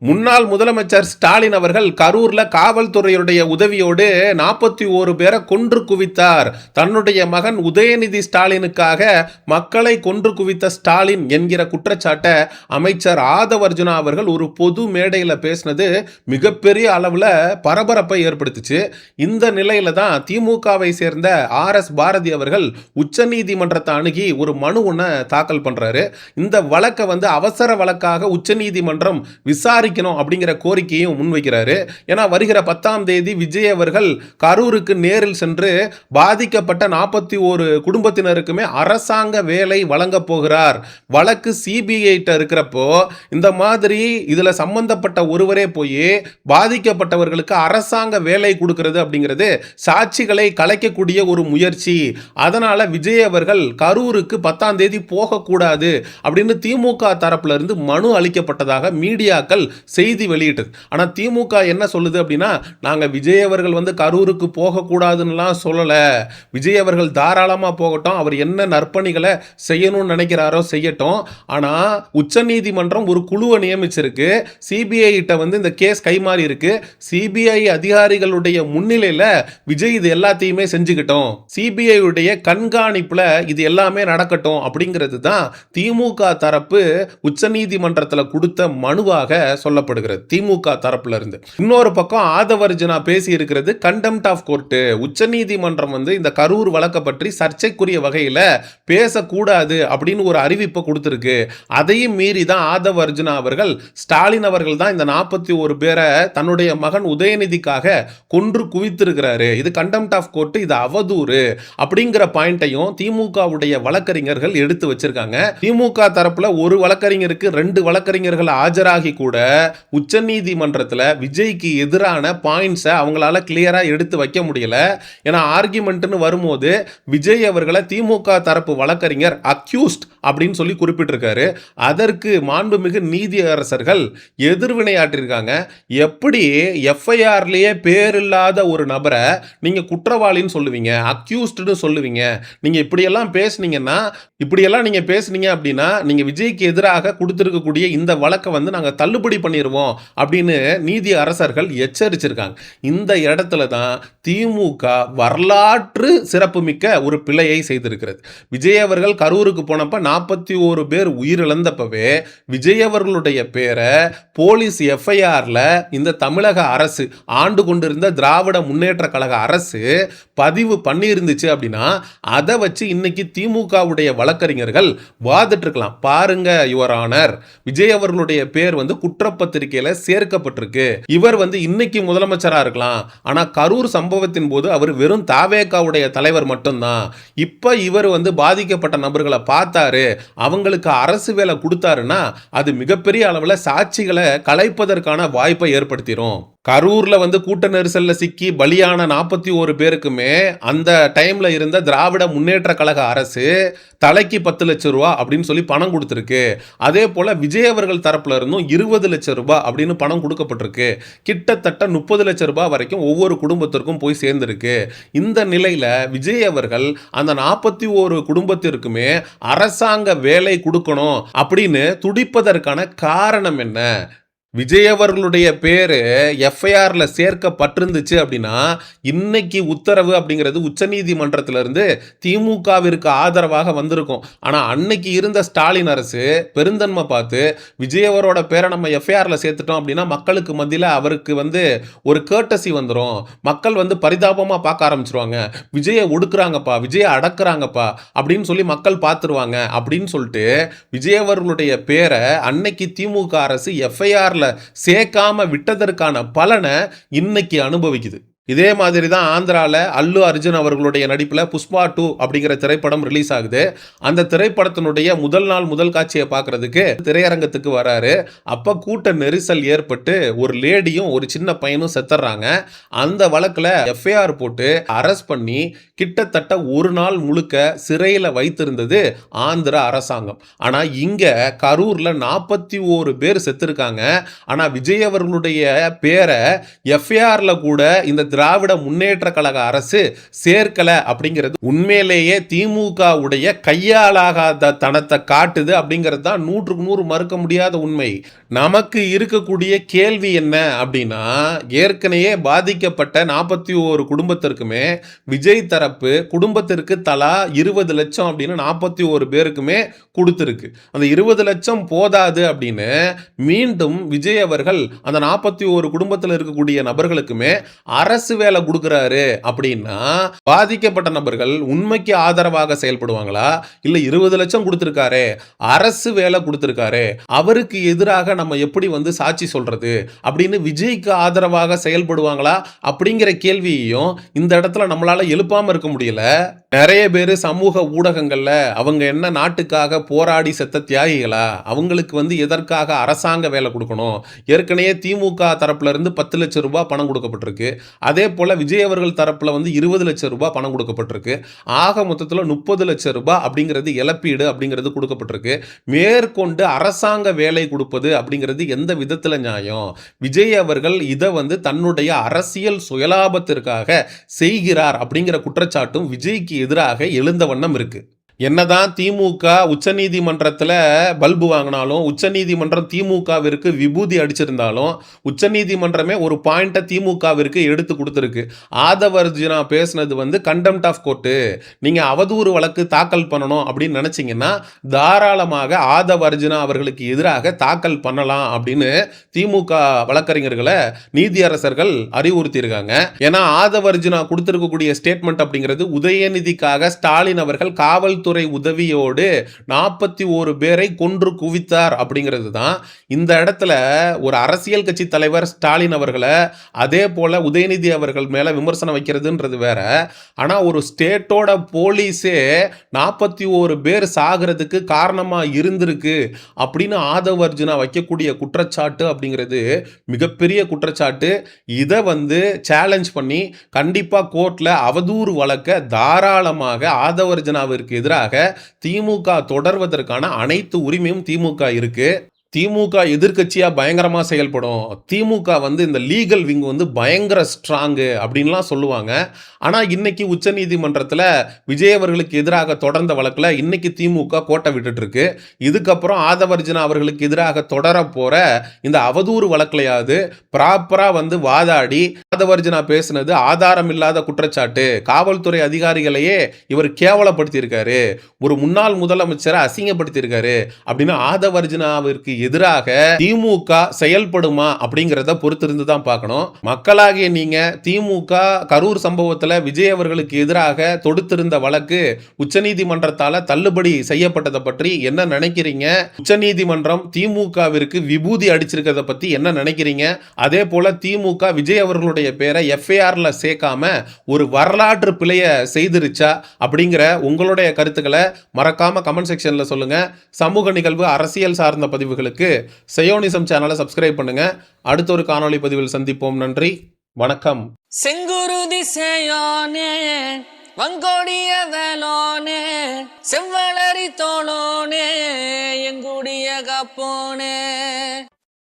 முன்னாள் முதலமைச்சர் ஸ்டாலின் அவர்கள் கரூர்ல காவல்துறையுடைய உதவியோடு 41 பேரை கொன்று குவித்தார். தன்னுடைய மகன் உதயநிதி ஸ்டாலினுக்காக மக்களை கொன்று குவித்த ஸ்டாலின் என்கிற குற்றச்சாட்டை அமைச்சர் ஆதவர்ஜுனா அவர்கள் ஒரு பொது மேடையில் பேசினது மிகப்பெரிய அளவில் பரபரப்பை ஏற்படுத்துச்சு. இந்த நிலையில தான் திமுகவை சேர்ந்த RS பாரதி அவர்கள் உச்சநீதிமன்றத்தை அணுகி ஒரு மனு ஒன்று தாக்கல் பண்றாரு. இந்த வழக்கை அவசர வழக்காக உச்சநீதிமன்றம் விசாரி அப்படிங்கிற கோரிக்கையும் முன்வைக்கிறாரு. ஏன்னா வருகிற 10ஆம் தேதி விஜய் அவர்கள் கரூருக்கு நேரில் சென்று பாதிக்கப்பட்ட 41 குடும்பத்தினருக்குமே அரசாங்க வேலை வழங்க போகிறார். வழக்கு சிபிஐ இருக்கிறப்போ இந்த மாதிரி இதுல சம்பந்தப்பட்ட ஒருவரே போய் பாதிக்கப்பட்டவர்களுக்கு அரசாங்க வேலை கொடுக்கிறது அப்படிங்கிறது சாட்சிகளை கலைக்கக்கூடிய ஒரு முயற்சி. அதனால விஜய் அவர்கள் கரூருக்கு 10ஆம் தேதி போகக்கூடாது அப்படின்னு திமுக தரப்புல இருந்து மனு அளிக்கப்பட்டதாக மீடியாக்கள் செய்தி வெளியிட்டது. ஆனா திமுக என்ன சொல்லுது அப்படின்னா, நாங்க விஜய் அவர்கள் கரூருக்கு போகக்கூடாதுன்னுலாம் சொல்லல. விஜய் அவர்கள் தாராளமா போகட்டும், அவர் என்ன நற்பணிகளை செய்யணும்னு நினைக்கிறாரோ செய்யட்டும். ஆனா உச்சநீதிமன்றம் ஒரு குழுவை நியமிச்சிருக்கு. சிபிஐ கிட்ட இந்த கேஸ் கைமாறி இருக்கு. சிபிஐ அதிகாரிகளுடைய முன்னிலையில விஜய் இது எல்லாத்தையுமே செஞ்சுக்கிட்டோம், சிபிஐ உடைய கண்காணிப்புல இது எல்லாமே நடக்கட்டும் அப்படிங்கிறது தான் திமுக தரப்பு உச்சநீதிமன்றத்தில் கொடுத்த மனுவாக சொல்லப்படுகிறது திமுக தரப்புல இருந்து. இன்னொரு பக்கம் ஆதவர்ஜுனா பேசி இருக்கிறது கண்டெம்ட் ஆஃப் கோர்ட். உச்சநீதிமன்றம் இந்த கரூர் வழக்கை பற்றி சர்ச்சைக்குரிய வகையில் பேசக்கூடாது அப்படின்னு ஒரு அறிவிப்பை கொடுத்திருக்கு. அதையும் மீறி தான் ஆதவர்ஜுனா அவர்கள் ஸ்டாலின் அவர்கள் தான் இந்த 41 பேரை தன்னுடைய மகன் உதயநிதிக்காக கொன்று குவித்திருக்கிறாரு, இது கண்டெம்ட் ஆஃப் கோர்ட், இது அவதூறு அப்படிங்கிற பாயிண்டையும் திமுகவுடைய வழக்கறிஞர்கள் எடுத்து வச்சிருக்காங்க. திமுக தரப்புல ஒரு வழக்கறிஞருக்கு 2 வழக்கறிஞர்கள் ஆஜராகி கூட உச்சநீதிமன்றத்தில் விஜய்க்கு எதிரான பாயிண்ட்ஸை அவங்களால கிளியரா எடுத்து வைக்க முடியல. ஏன்னா ஆர்கியூமெண்ட்னு வரும்போது விஜய் அவர்களை திமுக தரப்பு வழக்கறிஞர் அக்யூஸ்ட் அப்படின்னு சொல்லி குறிப்பிட்டிருக்காரு. அதற்கு மாண்புமிகு நீதியரசர்கள் எதிர்வினையாற்றிருக்காங்க. எப்படி எஃப்ஐஆர்லயே பேரில்லாத ஒரு நபரை நீங்க குற்றவாளின்னு சொல்லுவீங்க, அக்யூஸ்ட்னு சொல்லுவீங்க? நீங்க இப்படியெல்லாம் பேசுனீங்கன்னா, இப்படியெல்லாம் நீங்க பேசுனீங்க அப்படின்னா நீங்க விஜய்க்கு எதிராக கொடுத்திருக்கக்கூடிய இந்த வழக்கை நாங்க தள்ளுபடி பண்ணிடுவோம் அப்படின்னு நீதி அரசர்கள் எச்சரிச்சிருக்காங்க. இந்த இடத்துல தான் திமுக வரலாற்று சிறப்புமிக்க ஒரு பிழையை செய்திருக்கிறது. விஜய் அவர்கள் கரூருக்கு போனப்ப 41 பேர் உயிரிழந்தப்பவே விஜய் அவர்களுடைய பேரை போலீஸ் எஃப்ஐஆர்ல இந்த தமிழக அரசு ஆண்டு கொண்டிருந்த திராவிட முன்னேற்ற கழக அரசு பதிவு பண்ணி இருந்துச்சு அப்படின்னா அதை வச்சு இன்னைக்கு திமுகவுடைய வழக்கறிஞர்கள் வாதிட்டு இருக்கலாம். பாருங்க யுவர் ஆனர், விஜய் அவர்களுடைய பேர் குற்றப்பத்திரிகையில சேர்க்கப்பட்டிருக்கு. இவர் இன்னைக்கு முதலமைச்சரா இருக்கலாம், ஆனா கரூர் சம்பவத்தின் போது அவர் வெறும் தாவேகாவுடைய தலைவர் மட்டும்தான். இப்ப இவர் பாதிக்கப்பட்ட நபர்களை பார்த்தாரு, அவங்களுக்கு அரசு வேலை கொடுத்தாருன்னா அது மிகப்பெரிய அளவுல சாட்சிகளை கலைப்பதற்கான வாய்ப்பை ஏற்படுத்திடும். கரூர்ல கூட்ட நெரிசல்ல சிக்கி பலியான 41 பேருக்குமே அந்த டைம்ல இருந்த திராவிட முன்னேற்ற கழக அரசு தலைக்கு 10 லட்சம் ரூபாய் அப்படின்னு சொல்லி பணம் கொடுத்திருக்கு. அதே போல விஜய் அவர்கள் தரப்புல இருந்தும் 20 லட்சம் ரூபாய் அப்படின்னு பணம் கொடுக்கப்பட்டிருக்கு. கிட்டத்தட்ட 30 லட்சம் ரூபாய் வரைக்கும் ஒவ்வொரு குடும்பத்திற்கும் போய் சேர்ந்திருக்கு. இந்த நிலையில விஜய் அவர்கள் அந்த 41 குடும்பத்திற்குமே அரசாங்க வேலை கொடுக்கணும் அப்படின்னு துடிப்பதற்கான காரணம் என்ன? விஜய் அவர்களுடைய பேரு எஃப்ஐஆர்ல சேர்க்கப்பட்டிருந்துச்சு அப்படின்னா இன்னைக்கு உத்தரவு அப்படிங்கிறது உச்சநீதிமன்றத்திலிருந்து திமுகவிற்கு ஆதரவாக வந்திருக்கும். ஆனா அன்னைக்கு இருந்த ஸ்டாலின் அரசு பெருந்தன்மை பார்த்து விஜய் அவரோட பேரை நம்ம எஃப்ஐஆர்ல சேர்த்துட்டோம் அப்படின்னா மக்களுக்கு மத்தியில் அவருக்கு ஒரு கேர்டசி வந்துடும். மக்கள் பரிதாபமா பார்க்க ஆரம்பிச்சிருவாங்க, விஜயை ஒடுக்குறாங்கப்பா, விஜயை அடக்குறாங்கப்பா அப்படின்னு சொல்லி மக்கள் பார்த்துருவாங்க அப்படின்னு சொல்லிட்டு விஜய் அவர்களுடைய பேரை அன்னைக்கு திமுக அரசு எஃப்ஐஆர் சேர்க்காம விட்டதற்கான பலனை இன்னைக்கு அனுபவிக்குது. இதே மாதிரி தான் ஆந்திராவில் அல்லு அர்ஜுன் அவர்களுடைய நடிப்பில் புஷ்பா 2 அப்படிங்கிற திரைப்படம் ரிலீஸ் ஆகுது. அந்த திரைப்படத்தினுடைய முதல் நாள் முதல் காட்சியை பார்க்கறதுக்கு திரையரங்கத்துக்கு வராரு. அப்போ கூட்ட நெரிசல் ஏற்பட்டு ஒரு லேடியும் ஒரு சின்ன பையனும் செத்துறாங்க. அந்த வழக்கில் எஃப்ஐஆர் போட்டு அரெஸ்ட் பண்ணி கிட்டத்தட்ட ஒரு நாள் முழுக்க சிறையில் வைத்திருந்தது ஆந்திர அரசாங்கம். ஆனால் இங்கே கரூரில் 41 பேர் செத்துருக்காங்க. ஆனால் விஜய் அவர்களுடைய பேரை எஃப்ஐஆரில் கூட இந்த திராவிட முன்னேற்ற கழக அரசு சேர்க்கல அப்படிங்கிறது உண்மையிலேயே திமுக உடைய கையாலாகாத தனத்தை காட்டுது அப்படிங்கிறது தான் 100% மறுக்க முடியாத உண்மை. நமக்கு இருக்கக்கூடிய கேள்வி என்ன அப்படின்னா, ஏற்கனவே பாதிக்கப்பட்ட 41 குடும்பத்திற்குமே விஜய் தரப்பு குடும்பத்திற்கு தலா 20 லட்சம் அப்படின்னு 41 பேருக்குமே கொடுத்திருக்கு. அந்த 20 லட்சம் போதாது அப்படின்னு மீண்டும் விஜய் அவர்கள் அந்த 41 குடும்பத்தில் இருக்கக்கூடிய நபர்களுக்குமே அரசு வேலை கொடுக்கிறாரு அப்படின்னா, பாதிக்கப்பட்ட நபர்கள் உண்மைக்கு ஆதரவாக செயல்படுவாங்களா? இல்ல 20 லட்சம் கொடுத்திருக்காரே, அரசு வேலை கொடுத்திருக்காரே, அவருக்கு எதிராக நம்ம எப்படி வந்து சாட்சி சொல்றது அப்படின்னு விஜய்க்கு ஆதரவாக செயல்படுவாங்களா அப்படிங்கிற கேள்வியையும் இந்த இடத்துல நம்மளால எழுப்பாம இருக்க முடியல. நிறைய பேர் சமூக ஊடகங்கள்ல அவங்க என்ன நாட்டுக்காக போராடி செத்த தியாகிகளா, அவங்களுக்கு வந்து எதற்காக அரசாங்க வேலை கொடுக்கணும், ஏற்கனவே திமுக தரப்புல இருந்து 10 லட்சம் ரூபாய் பணம் கொடுக்கப்பட்டிருக்கு, அதே போல விஜய் அவர்கள் தரப்புல வந்து 20 லட்சம் ரூபாய் பணம் கொடுக்கப்பட்டிருக்கு, ஆக மொத்தத்தில் 30 லட்சம் ரூபாய் அப்படிங்கிறது இழப்பீடு அப்படிங்கிறது கொடுக்கப்பட்டிருக்கு, மேற்கொண்டு அரசாங்க வேலை கொடுப்பது அப்படிங்கிறது எந்த விதத்துல நியாயம்? விஜய் அவர்கள் இதை வந்து தன்னுடைய அரசியல் சுயலாபத்திற்காக செய்கிறார் அப்படிங்கிற குற்றச்சாட்டும் விஜய்க்கு எதிராக எழுந்த வண்ணம் இருக்கு. என்னதான் திமுக உச்சநீதிமன்றத்தில் பல்பு வாங்கினாலும், உச்சநீதிமன்றம் திமுகவிற்கு விபூதி அடிச்சிருந்தாலும், உச்சநீதிமன்றமே ஒரு பாயிண்ட்டை திமுகவிற்கு எடுத்து கொடுத்துருக்கு. ஆதவர்ஜுனா பேசினது வந்து கண்டெம்ட் ஆஃப் கோர்ட்டு, நீங்கள் அவதூறு வழக்கு தாக்கல் பண்ணணும் அப்படின்னு நினச்சிங்கன்னா தாராளமாக ஆதவர்ஜுனா அவர்களுக்கு எதிராக தாக்கல் பண்ணலாம் அப்படின்னு திமுக வழக்கறிஞர்களை நீதியரசர்கள் அறிவுறுத்தியிருக்காங்க. ஏன்னா ஆதவர்ஜுனா கொடுத்திருக்கக்கூடிய ஸ்டேட்மெண்ட் அப்படிங்கிறது உதயநிதிக்காக ஸ்டாலின் அவர்கள் காவல்துறை உதவியோடு 41 பேரை கொன்று குவித்தார் அப்படிங்கிறது தான். இந்த இடத்துல ஒரு அரசியல் கட்சி தலைவர் ஸ்டாலின் அவர்களை அதே போல உதயநிதி அவர்கள் மேல விமர்சனம் வைக்கிறதுன்றது வேற. ஆனா ஒரு ஸ்டேட்டோட போலீஸே 41 பேர் சாகிறதுக்கு காரணமா இருந்திருக்கு அப்படின்னு ஆதவர்ஜுனா வைக்கக்கூடிய குற்றச்சாட்டு அப்படிங்கிறது மிகப்பெரிய குற்றச்சாட்டு. இதை வந்து சேலஞ்ச் பண்ணி கண்டிப்பா கோர்ட்ல அவதூறு வழக்க தாராளமாக ஆதவர்ஜுனாவிற்கு எதிராக திமுக தொடர்வதற்கான அனைத்து உரிமையும் திமுக இருக்கு. திமுக எதிர்க்கட்சியா பயங்கரமா செயல்படும், திமுக வந்து இந்த லீகல் விங் வந்து பயங்கர ஸ்ட்ராங்கு அப்படின்லாம் சொல்லுவாங்க. ஆனா இன்னைக்கு உச்சநீதிமன்றத்தில் விஜய் அவர்களுக்கு எதிராக தொடர்ந்த வழக்கில் இன்னைக்கு திமுக கோட்டை விட்டுட்டு இருக்கு. இதுக்கப்புறம் ஆதவர்ஜுனா அவர்களுக்கு எதிராக தொடர போற இந்த அவதூறு வழக்கிலையாவது ப்ராப்பரா வந்து வாதாடி, ஆதவர்ஜுனா பேசினது ஆதாரம் இல்லாத குற்றச்சாட்டு, காவல்துறை அதிகாரிகளையே இவர் கேவலப்படுத்தியிருக்காரு, ஒரு முன்னாள் முதலமைச்சரை அசிங்கப்படுத்தியிருக்காரு அப்படின்னு ஆதவர்ஜுனாவிற்கு எதிராக திமுக செயல்படுமா அப்படிங்கிறத பொறுத்திருந்து தான் பார்க்கணும். மக்களாகிய நீங்க திமுக கரூர் சம்பவத்தில் விஜய் அவர்களுக்கு எதிராக தொடுத்திருந்த வழக்கு உச்சநீதிமன்றத்தால தள்ளுபடி செய்யப்பட்டதை பற்றி என்ன நினைக்கிறீங்க? உச்சநீதிமன்றம் திமுகவிற்கு விபூதி அடிச்சிருக்கிறத பத்தி என்ன நினைக்கிறீங்க? அதே போல திமுக விஜய் அவர்களுடைய பேரை எஃப்ஐஆர்ல சேர்க்காம ஒரு வரலாற்று பிழையை செய்திருச்சா அப்படிங்கிற உங்களுடைய கருத்துக்களை மறக்காம கமெண்ட் செக்ஷன்ல சொல்லுங்க. சமூக நிகழ்வு அரசியல் சார்ந்த பதிவுகளுக்கு சயோனிசம் சேனலை சப்ஸ்கிரைப் பண்ணுங்க. அடுத்த ஒரு காணொளி பதிவில் சந்திப்போம். நன்றி, வணக்கம். செங்குருதி சேயோனே வங்கோடிய வேலோனே செவ்வளரி தோளோனே எங்குடிய காப்போனே.